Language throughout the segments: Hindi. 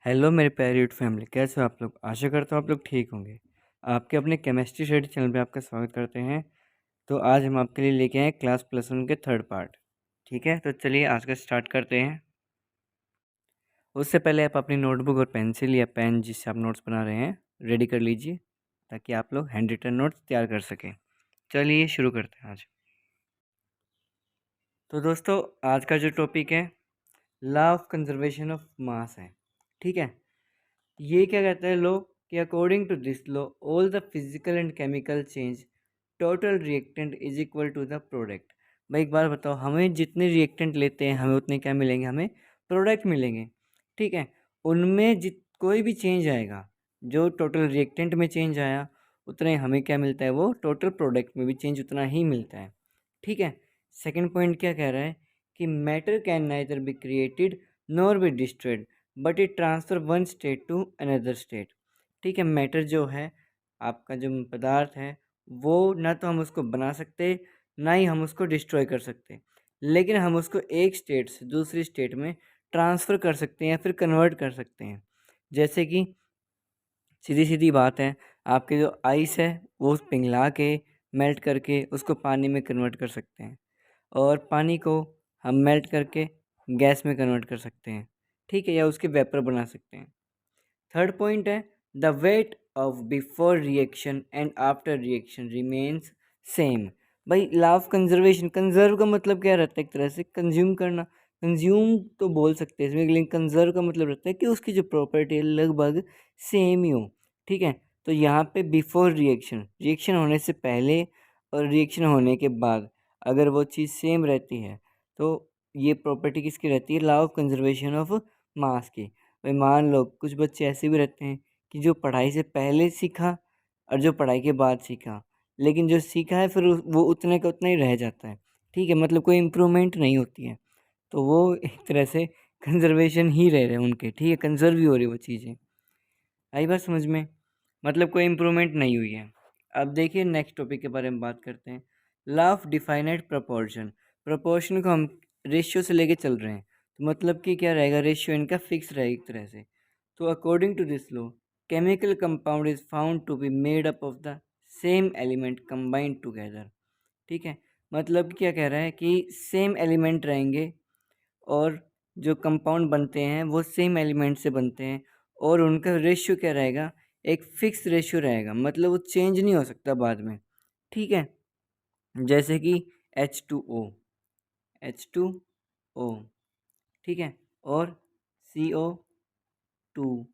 हेलो मेरे प्यारी फैमिली, कैसे हो आप लोग। आशा करता हूँ आप लोग ठीक होंगे। आपके अपने केमिस्ट्री स्टडी चैनल पे आपका स्वागत करते हैं। तो आज हम आपके लिए लेके आए क्लास +1 के थर्ड पार्ट। ठीक है, तो चलिए आज का स्टार्ट करते हैं। उससे पहले आप अपनी नोटबुक और पेंसिल या पेन जिससे आप नोट्स बना रहे हैं रेडी कर लीजिए, ताकि आप लोग हैंड रिटन नोट्स तैयार कर सकें। चलिए शुरू करते हैं आज। तो दोस्तों, आज का जो टॉपिक है law of conservation of mass है। ठीक है, ये क्या कहता है लॉ कि according to this law all the physical and chemical change total reactant is equal to the product. भाई एक बार बताओ, हमें जितने रिएक्टेंट लेते हैं हमें उतने क्या मिलेंगे, हमें प्रोडक्ट मिलेंगे। ठीक है, उनमें जित कोई भी चेंज आएगा, जो टोटल रिएक्टेंट में चेंज आया उतना ही हमें क्या मिलता है, वो टोटल प्रोडक्ट में भी चेंज उतना ही मिलता है। ठीक है, सेकंड पॉइंट क्या कह रहा है कि matter can neither be created nor be destroyed but it transfer one state to another state. ठीक है, मैटर जो है, आपका जो पदार्थ है, वो ना तो हम उसको बना सकते, ना ही हम उसको डिस्ट्रॉय कर सकते, लेकिन हम उसको एक स्टेट से दूसरी स्टेट में ट्रांसफ़र कर सकते हैं या फिर कन्वर्ट कर सकते हैं। जैसे कि सीधी सीधी बात है, आपके जो आइस है वो पिघला के मेल्ट करके उसको पानी में कन्वर्ट कर सकते हैं, और पानी को हम मेल्ट करके गैस में कन्वर्ट कर सकते हैं। ठीक है, या उसके वेपर बना सकते हैं। थर्ड पॉइंट है the weight of before reaction and after reaction remains same. भाई लॉ ऑफ कंजर्वेशन, कंजर्व का मतलब क्या रहता है, एक तरह से कंज्यूम करना। कंज्यूम तो बोल सकते हैं इसमें, लेकिन कंजर्व का मतलब रहता है कि उसकी जो प्रॉपर्टी है लगभग सेम ही हो। ठीक है, तो यहाँ पे बिफोर रिएक्शन, रिएक्शन होने से पहले और रिएक्शन होने के बाद अगर वो चीज़ सेम रहती है तो ये प्रॉपर्टी किसकी रहती है, लॉ ऑफ कंजर्वेशन ऑफ मास की। भाई मान लो कुछ बच्चे ऐसे भी रहते हैं कि जो पढ़ाई से पहले सीखा और जो पढ़ाई के बाद सीखा, लेकिन जो सीखा है फिर वो उतने का उतना ही रह जाता है। ठीक है, मतलब कोई इम्प्रूवमेंट नहीं होती है, तो वो एक तरह से कंजर्वेशन ही रह रहे हैं उनके। ठीक है, कंजर्व ही हो रही वो चीज़ें। आई बात समझ में, मतलब कोई इम्प्रूवमेंट नहीं हुई है। अब देखिए नेक्स्ट टॉपिक के बारे में बात करते हैं, law of definite proportion. Proportion को हम रेशियो से लेके चल रहे हैं, तो मतलब कि क्या रहेगा, रेशियो इनका फिक्स रहेगा एक तरह से। तो according to this law chemical compound is found to be made up of the same element combined together. ठीक है, मतलब क्या कह रहा है कि सेम एलिमेंट रहेंगे और जो कंपाउंड बनते हैं वो सेम एलिमेंट से बनते हैं, और उनका रेशियो क्या रहेगा, एक फिक्स रेशियो रहेगा, मतलब वो चेंज नहीं हो सकता बाद में। ठीक है, जैसे कि H2O, H2O, ठीक है, और CO2,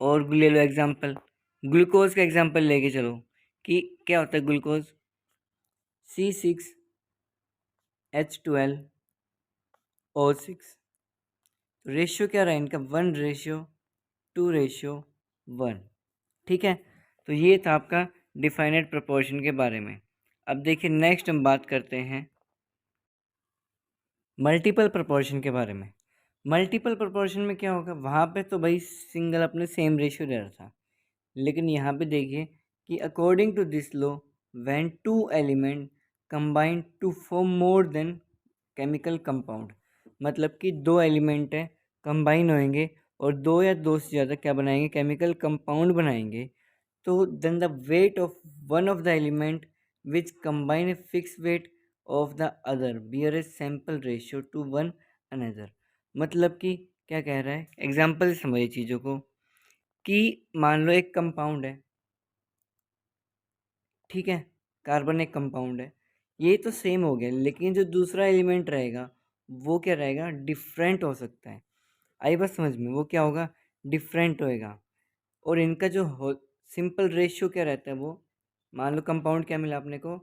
और ले लो एग्जांपल, ग्लूकोज का एग्जांपल लेके चलो कि क्या होता है ग्लूकोज, C6H12O6। तो रेशियो क्या रहा है इनका, 1:2:1। ठीक है, तो ये था आपका डिफाइनाइट प्रोपोर्शन के बारे में। अब देखिए नेक्स्ट हम बात करते हैं मल्टीपल प्रोपोर्शन के बारे में। मल्टीपल प्रोपोर्शन में क्या होगा, वहाँ पे तो भाई सिंगल अपने सेम रेशियो दे रहा था, लेकिन यहाँ पे देखिए कि according to this law when two element combine to form more than chemical compound, मतलब कि दो एलिमेंट है कंबाइन होंगे और दो या दो से ज़्यादा क्या बनाएंगे, केमिकल कंपाउंड बनाएंगे, तो then the weight of one of the element which combine a fixed weight of the other bear a sample ratio to one another। मतलब कि क्या कह रहा है, एग्जाम्पल समझिए चीज़ों को, कि मान लो एक कंपाउंड है, ठीक है, कार्बन एक कंपाउंड है, ये तो सेम हो गया, लेकिन जो दूसरा एलिमेंट रहेगा वो क्या रहेगा, डिफरेंट हो सकता है। आई बात समझ में, वो क्या होगा, डिफरेंट होएगा। और इनका जो सिंपल रेशियो क्या रहता है, वो मान लो कंपाउंड क्या मिला अपने को,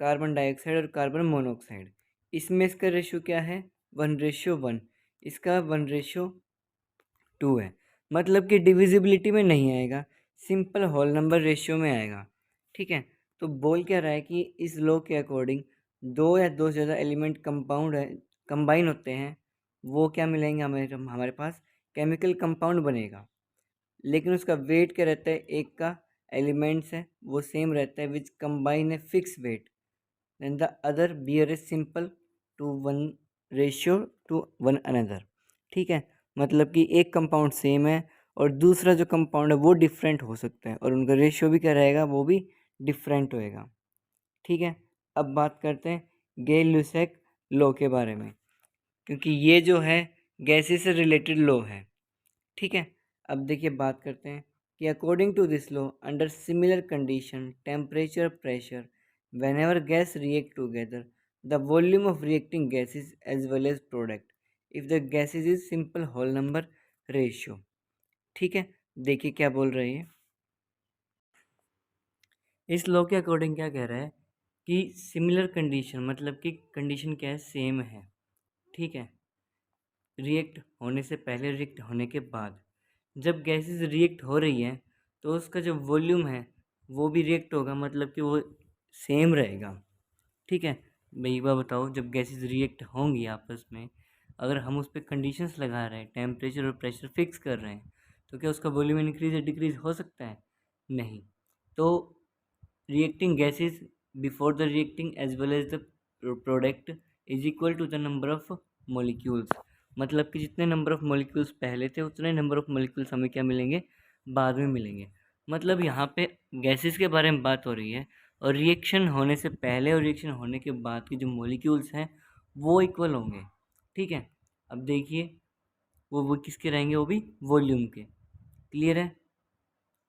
कार्बन डाइऑक्साइड और कार्बन मोनोऑक्साइड, इसमें इसका रेशियो क्या है, 1:1, इसका 1:2 है। मतलब कि डिविजिबिलिटी में नहीं आएगा, सिंपल होल नंबर रेशियो में आएगा। ठीक है, तो बोल क्या रहा है कि इस लॉ के अकॉर्डिंग दो या दो से ज़्यादा एलिमेंट कंपाउंड है, कंबाइन होते हैं, वो क्या मिलेंगे हमें, हमारे पास केमिकल कंपाउंड बनेगा, लेकिन उसका वेट क्या रहता है, एक का एलिमेंट्स है वो सेम रहता है, which combine a fix weight, then the other bear a simple two one ratio two one another. ठीक है, मतलब कि एक कंपाउंड सेम है और दूसरा जो कंपाउंड है वो डिफरेंट हो सकता है और उनका रेशियो भी क्या रहेगा, वो भी डिफरेंट होएगा। ठीक है, अब बात करते हैं गे लुसेक लॉ के बारे में, क्योंकि ये जो है गैसेस से रिलेटेड लॉ है। ठीक है, अब देखिए बात करते हैं कि according to this law under similar condition temperature pressure whenever gas react together the volume of reacting gases as well as product if the gases is simple whole number ratio. ठीक है, देखिए क्या बोल रही है। इस लॉ के अकॉर्डिंग क्या कह रहा है कि सिमिलर कंडीशन मतलब कि कंडीशन क्या है, सेम है। ठीक है, रिएक्ट होने से पहले रिएक्ट होने के बाद जब गैसेस रिएक्ट हो रही हैं तो उसका जो वॉल्यूम है वो भी रिएक्ट होगा, मतलब कि वो सेम रहेगा। ठीक है, भाई एक बार बताओ, जब गैसेस रिएक्ट होंगी आपस में, अगर हम उस पर कंडीशंस लगा रहे हैं, टेम्परेचर और प्रेशर फिक्स कर रहे हैं, तो क्या उसका वॉल्यूम इंक्रीज या डिक्रीज हो सकता है? नहीं। तो reacting gases before the reacting as well as the product is equal to the number of molecules। मतलब कि जितने नंबर ऑफ मॉलिक्यूल्स पहले थे उतने नंबर ऑफ मॉलिक्यूल्स हमें क्या मिलेंगे, बाद में मिलेंगे। मतलब यहाँ पे गैसेस के बारे में बात हो रही है और रिएक्शन होने से पहले और रिएक्शन होने के बाद के जो मॉलिक्यूल्स हैं वो इक्वल होंगे। ठीक है, अब देखिए वो किसके रहेंगे, वो भी वॉल्यूम के। क्लियर है?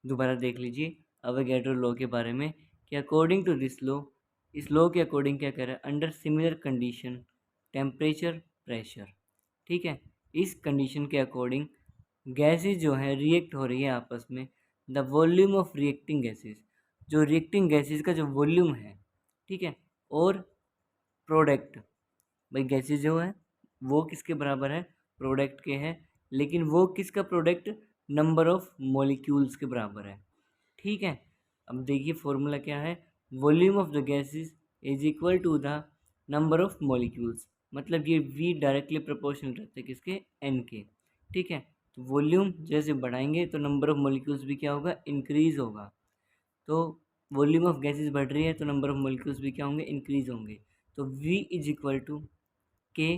दोबारा देख लीजिए अवोगैड्रो लॉ के बारे में कि अकॉर्डिंग टू दिस लॉ, इस लॉ के अकॉर्डिंग क्या कह रहा है, under similar condition temperature pressure. ठीक है, इस कंडीशन के अकॉर्डिंग गैसेस जो हैं रिएक्ट हो रही है आपस में, the volume of reacting gases, जो रिएक्टिंग गैसेस का जो वॉल्यूम है, ठीक है, और प्रोडक्ट, भाई गैसेस जो है वो किसके बराबर है, प्रोडक्ट के है, लेकिन वो किसका प्रोडक्ट, नंबर ऑफ मॉलिक्यूल्स के बराबर है। ठीक है, अब देखिए फॉर्मूला क्या है, volume of the gases is equal to the number of molecules, मतलब ये वी डायरेक्टली प्रोपोर्शनल रहते हैं किसके, एन के। ठीक है, तो वॉल्यूम जैसे बढ़ाएंगे तो नंबर ऑफ मॉलिक्यूल्स भी क्या होगा, इंक्रीज होगा। तो वॉल्यूम ऑफ गैसेस बढ़ रही है तो नंबर ऑफ मॉलिक्यूल्स भी क्या होंगे, इंक्रीज होंगे। तो वी इज इक्वल टू के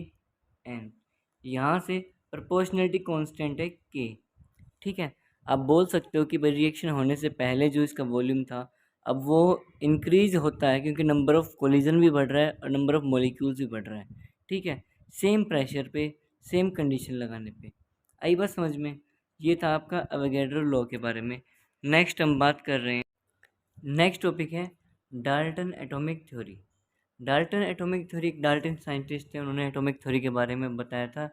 एन, यहाँ से प्रोपोर्शनलिटी कांस्टेंट है के। ठीक है, आप बोल सकते हो कि भाई रिएक्शन होने से पहले जो इसका वॉल्यूम था अब वो इंक्रीज होता है क्योंकि नंबर ऑफ कोलिजन भी बढ़ रहा है और नंबर ऑफ मॉलिक्यूल्स भी बढ़ रहा है। ठीक है, सेम प्रेशर पे सेम कंडीशन लगाने पे। आई बात समझ में? ये था आपका अवोगैड्रो लॉ के बारे में। नेक्स्ट हम बात कर रहे हैं, नेक्स्ट टॉपिक है Dalton atomic theory. Dalton atomic theory, एक डाल्टन साइंटिस्ट थे, उन्होंने एटॉमिक थ्योरी के बारे में बताया था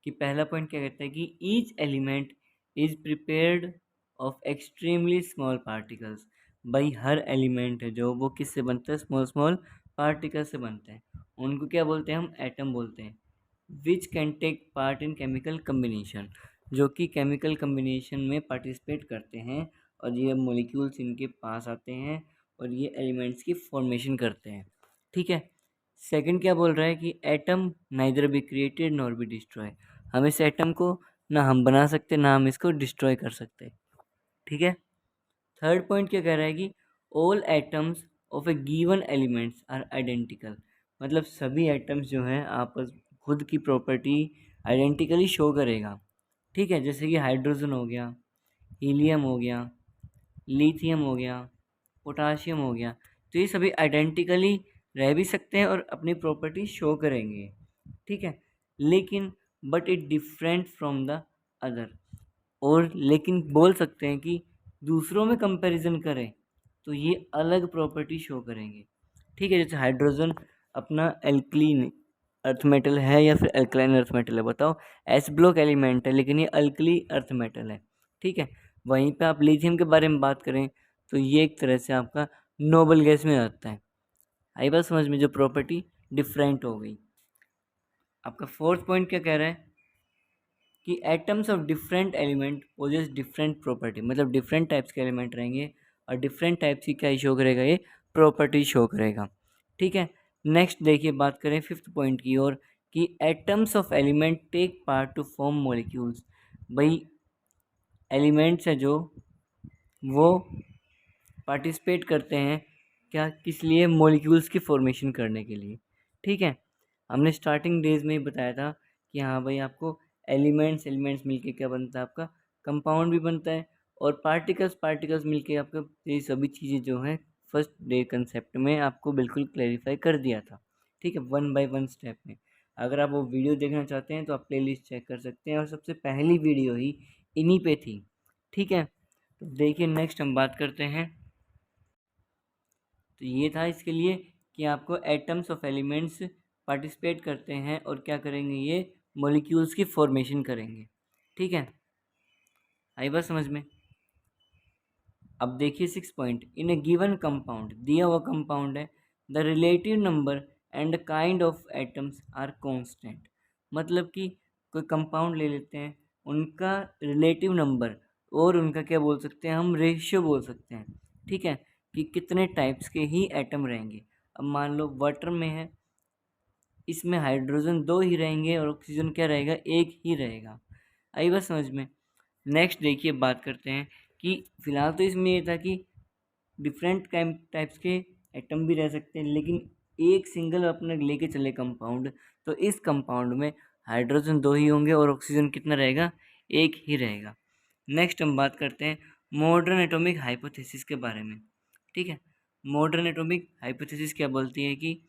कि पहला पॉइंट क्या कहता है कि each element is prepared of extremely small particles. भाई हर एलिमेंट है जो वो किससे बनता है, स्मॉल स्मॉल पार्टिकल से बनते हैं, उनको क्या बोलते हैं, हम एटम बोलते हैं। Which can take part in chemical combination, जो कि केमिकल कम्बिनेशन में पार्टिसिपेट करते हैं और ये मॉलिक्यूल्स इनके पास आते हैं और ये एलिमेंट्स की फॉर्मेशन करते हैं। ठीक है, सेकंड क्या बोल रहा है कि atom neither be created nor be destroy, हम इस एटम को ना हम बना सकते ना हम इसको डिस्ट्रॉय कर सकते। ठीक है, थर्ड पॉइंट क्या कह रहा है कि all atoms of a given elements are identical, मतलब सभी एटम्स जो हैं आपस खुद की प्रॉपर्टी आइडेंटिकली शो करेगा। ठीक है, जैसे कि हाइड्रोजन हो गया, हीलियम हो गया, लिथियम हो गया, पोटाशियम हो गया, तो ये सभी आइडेंटिकली रह भी सकते हैं और अपनी प्रॉपर्टी शो करेंगे। ठीक है, लेकिन but it different from the other, और लेकिन बोल सकते हैं कि दूसरों में कंपैरिजन करें तो ये अलग प्रॉपर्टी शो करेंगे। ठीक है, जैसे हाइड्रोजन अपना एल्कलीन अर्थ मेटल है या फिर अल्कलाइन अर्थ मेटल है, बताओ, एस ब्लॉक एलिमेंट है लेकिन ये अल्कली अर्थ मेटल है। ठीक है, वहीं पे आप लिथियम के बारे में बात करें तो ये एक तरह से आपका नोबल गैस में आता है। आई बात समझ में, जो प्रॉपर्टी डिफरेंट हो गई। आपका फोर्थ पॉइंट क्या कह रहा है कि atoms of different element possess different property, मतलब डिफरेंट टाइप्स के एलिमेंट रहेंगे और डिफरेंट टाइप्स की क्या शो करेगा, ये प्रॉपर्टी शो करेगा। ठीक है, नेक्स्ट देखिए बात करें फिफ्थ पॉइंट की ओर कि atoms of element take part to form molecules. भाई एलिमेंट्स है जो वो पार्टिसिपेट करते हैं क्या, किस लिए, मॉलिक्यूल्स की फॉर्मेशन करने के लिए। ठीक है, हमने स्टार्टिंग डेज में ही बताया था कि हाँ भाई आपको एलिमेंट्स मिलके क्या बनता है आपका कंपाउंड भी बनता है, और पार्टिकल्स मिलके आपका ये सभी चीज़ें जो हैं फर्स्ट डे कंसेप्ट में आपको बिल्कुल क्लैरिफाई कर दिया था। ठीक है, 1 बाय 1 स्टेप में। अगर आप वो वीडियो देखना चाहते हैं तो आप प्लेलिस्ट चेक कर सकते हैं, और सबसे पहली वीडियो ही इन्हीं पे थी। ठीक है, तो देखिए नेक्स्ट हम बात करते हैं। तो ये था इसके लिए कि आपको एटम्स ऑफ एलिमेंट्स पार्टिसिपेट करते हैं और क्या करेंगे, ये मॉलिक्यूल्स की फॉर्मेशन करेंगे। ठीक है, आई बात समझ में। अब देखिए 6 point, in a given compound, दिया हुआ कंपाउंड है, the relative number and kind of atoms are constant. मतलब कि कोई कंपाउंड ले लेते हैं, उनका रिलेटिव नंबर और उनका क्या बोल सकते हैं हम, रेशियो बोल सकते हैं। ठीक है, कि कितने टाइप्स के ही एटम रहेंगे। अब मान लो वाटर में है, इसमें हाइड्रोजन 2 ही रहेंगे और ऑक्सीजन क्या रहेगा, 1 ही रहेगा। आई बात समझ में। नेक्स्ट देखिए बात करते हैं कि फिलहाल तो इसमें ये था कि डिफरेंट टाइप्स के एटम भी रह सकते हैं, लेकिन एक सिंगल अपने लेके चले कंपाउंड, तो इस कंपाउंड में हाइड्रोजन 2 ही होंगे और ऑक्सीजन कितना रहेगा, 1 ही रहेगा। नेक्स्ट हम बात करते हैं मॉडर्न एटॉमिक हाइपोथेसिस के बारे में। ठीक है, मॉडर्न एटॉमिक हाइपोथेसिस क्या बोलती है कि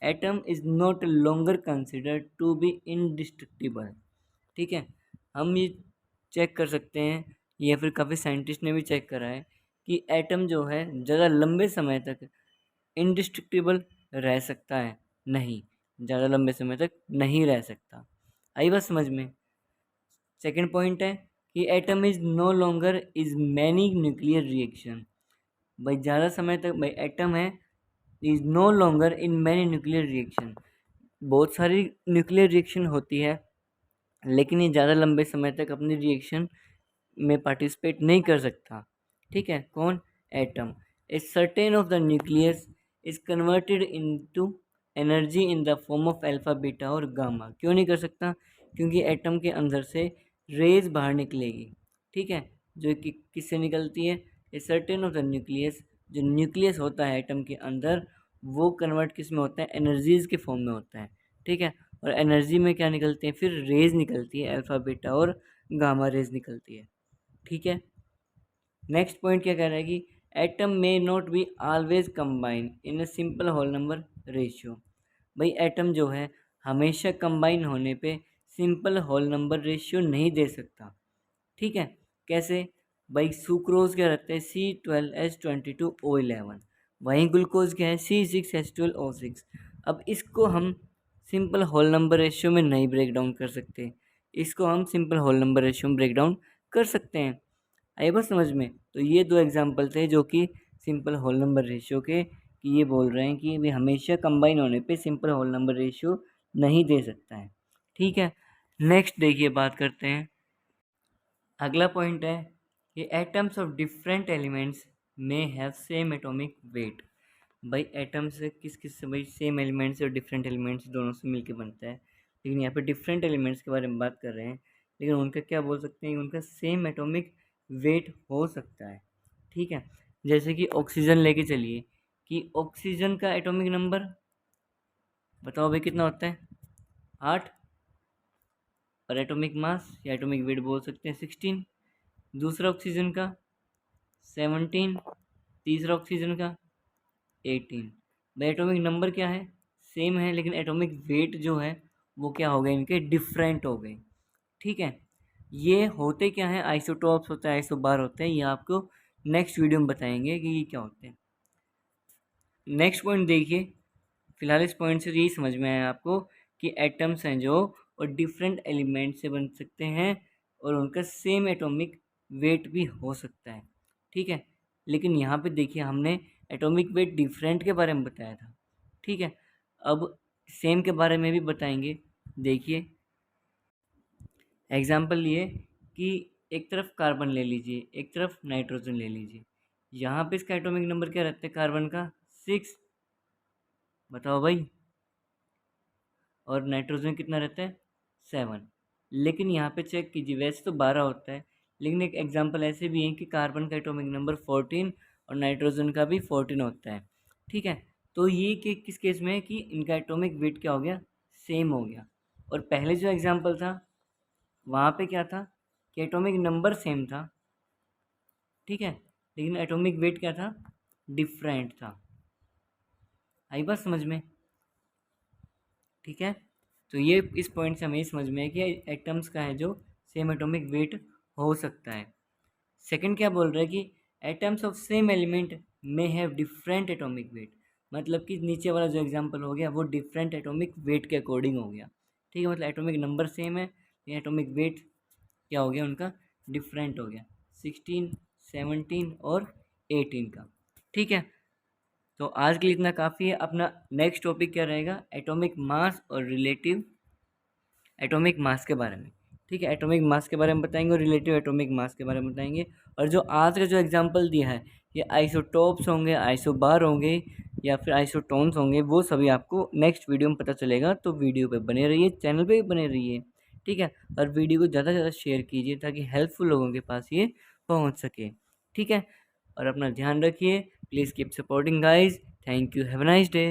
atom is not longer considered to be indestructible. ठीक है, हम ये चेक कर सकते हैं, या फिर काफ़ी साइंटिस्ट ने भी चेक करा है कि एटम जो है ज़्यादा लंबे समय तक इंडिस्ट्रक्टिबल रह सकता है, नहीं, ज़्यादा लंबे समय तक नहीं रह सकता। आई बात समझ में। सेकेंड पॉइंट है कि atom is no longer is many nuclear reaction. भाई ज़्यादा समय तक भाई एटम है is no longer in many nuclear reaction, बहुत सारी न्यूक्लियर रिएक्शन होती है, लेकिन ये ज़्यादा लंबे समय तक अपनी रिएक्शन में पार्टिसिपेट नहीं कर सकता। ठीक है, कौन, atom. A certain of the nucleus is converted into energy in the form of alpha beta और गामा। क्यों नहीं कर सकता, क्योंकि एटम के अंदर से रेज बाहर निकलेगी। ठीक है, जो कि किससे निकलती है, a certain of the nucleus, जो न्यूक्लियस होता है एटम के अंदर, वो कन्वर्ट किस में होता है, एनर्जीज के फॉर्म में होता है। ठीक है, और एनर्जी में क्या निकलती है, फिर रेज निकलती है, अल्फा बीटा और गामा रेज निकलती है। ठीक है, नेक्स्ट पॉइंट क्या कह रहा है कि atom may not be always combine in a simple whole number ratio. भाई एटम जो है हमेशा कंबाइन होने पे सिंपल होल नंबर रेशियो नहीं दे सकता। ठीक है, कैसे, भाई सुक्रोज क्या रहता है, C12H22O11, वहीं ग्लूकोज क्या है, C6H12O6। अब इसको हम सिंपल होल नंबर रेशियो में नहीं ब्रेक डाउन कर सकते, इसको हम सिंपल होल नंबर रेशियो में ब्रेक डाउन कर सकते हैं। आई बात समझ में। तो ये दो एग्जांपल थे जो कि सिंपल होल नंबर रेशियो के, कि ये बोल रहे हैं कि वे हमेशा कंबाइन होने पे सिंपल होल नंबर रेशियो नहीं दे सकता है। ठीक है, नेक्स्ट देखिए बात करते हैं। अगला पॉइंट है कि एटम्स ऑफ डिफरेंट एलिमेंट्स में हैव सेम एटॉमिक वेट। भाई एटम्स किस किस से, भाई सेम एलिमेंट्स और डिफरेंट एलिमेंट्स दोनों से मिलके बनता है, लेकिन यहाँ पे डिफरेंट एलिमेंट्स के बारे में बात कर रहे हैं, लेकिन उनका क्या बोल सकते हैं, उनका सेम एटॉमिक वेट हो सकता है। ठीक है, जैसे कि ऑक्सीजन लेके चलिए, कि ऑक्सीजन का एटॉमिक नंबर बताओ भाई कितना होता है, 8, और एटॉमिक मास या एटॉमिक वेट बोल सकते हैं 16। दूसरा ऑक्सीजन का 17, तीसरा ऑक्सीजन का 18। भाई एटॉमिक नंबर क्या है, सेम है, लेकिन एटॉमिक वेट जो है वो क्या हो गए, इनके डिफरेंट हो गए। ठीक है, ये होते क्या है, आइसोटॉप्स होता है, आइसोबार होते हैं, ये आपको नेक्स्ट वीडियो में बताएंगे कि ये क्या होते हैं। नेक्स्ट पॉइंट देखिए, फिलहाल इस पॉइंट से यही समझ में आया आपको कि एटम्स हैं जो और डिफरेंट एलिमेंट से बन सकते हैं, और उनका सेम एटॉमिक वेट भी हो सकता है। ठीक है, लेकिन यहाँ पे देखिए हमने एटॉमिक वेट डिफरेंट के बारे में बताया था। ठीक है, अब सेम के बारे में भी बताएंगे। देखिए एग्जाम्पल लिए कि एक तरफ कार्बन ले लीजिए, एक तरफ नाइट्रोजन ले लीजिए। यहाँ पे इसका एटॉमिक नंबर क्या रहता है कार्बन का, 6। बताओ भाई, और नाइट्रोजन कितना रहता है, 7। लेकिन यहाँ पे चेक कीजिए, वैसे तो 12 होता है, लेकिन एक एग्जांपल ऐसे भी है कि कार्बन का एटॉमिक नंबर 14 और नाइट्रोजन का भी 14 होता है। ठीक है, तो ये किस केस में है कि इनका एटॉमिक वेट क्या हो गया, सेम हो गया। और पहले जो एग्जाम्पल था वहाँ पे क्या था कि एटॉमिक नंबर सेम था, ठीक है, लेकिन एटॉमिक वेट क्या था, डिफरेंट था। आई बात समझ में? ठीक है, तो ये इस पॉइंट से हमें समझ में है कि एटम्स का है जो सेम एटॉमिक वेट हो सकता है। सेकंड क्या बोल रहा है कि atoms of same element may have different atomic weight, मतलब कि नीचे वाला जो एग्जांपल हो गया वो डिफरेंट एटॉमिक वेट के अकॉर्डिंग हो गया। ठीक है, मतलब एटॉमिक नंबर सेम है, एटॉमिक वेट क्या हो गया उनका, डिफरेंट हो गया, 16, 17 और 18 का। ठीक है, तो आज के लिए इतना काफ़ी है। अपना नेक्स्ट टॉपिक क्या रहेगा, एटॉमिक मास और रिलेटिव एटॉमिक मास के बारे में। ठीक है, एटॉमिक मास के बारे में बताएंगे और रिलेटिव एटॉमिक मास के बारे में बताएंगे। और जो आज का जो एग्जांपल दिया है, ये आइसोटोप्स होंगे, आइसोबार होंगे या फिर आइसोटोन्स होंगे, वो सभी आपको नेक्स्ट वीडियो में पता चलेगा। तो वीडियो पे बने रहिए, चैनल पे भी बने रहिए। ठीक है, और वीडियो को ज़्यादा से ज़्यादा शेयर कीजिए ताकि हेल्पफुल लोगों के पास ये पहुँच सके। ठीक है, और अपना ध्यान रखिए। Please keep supporting guys. Thank you, have a nice day.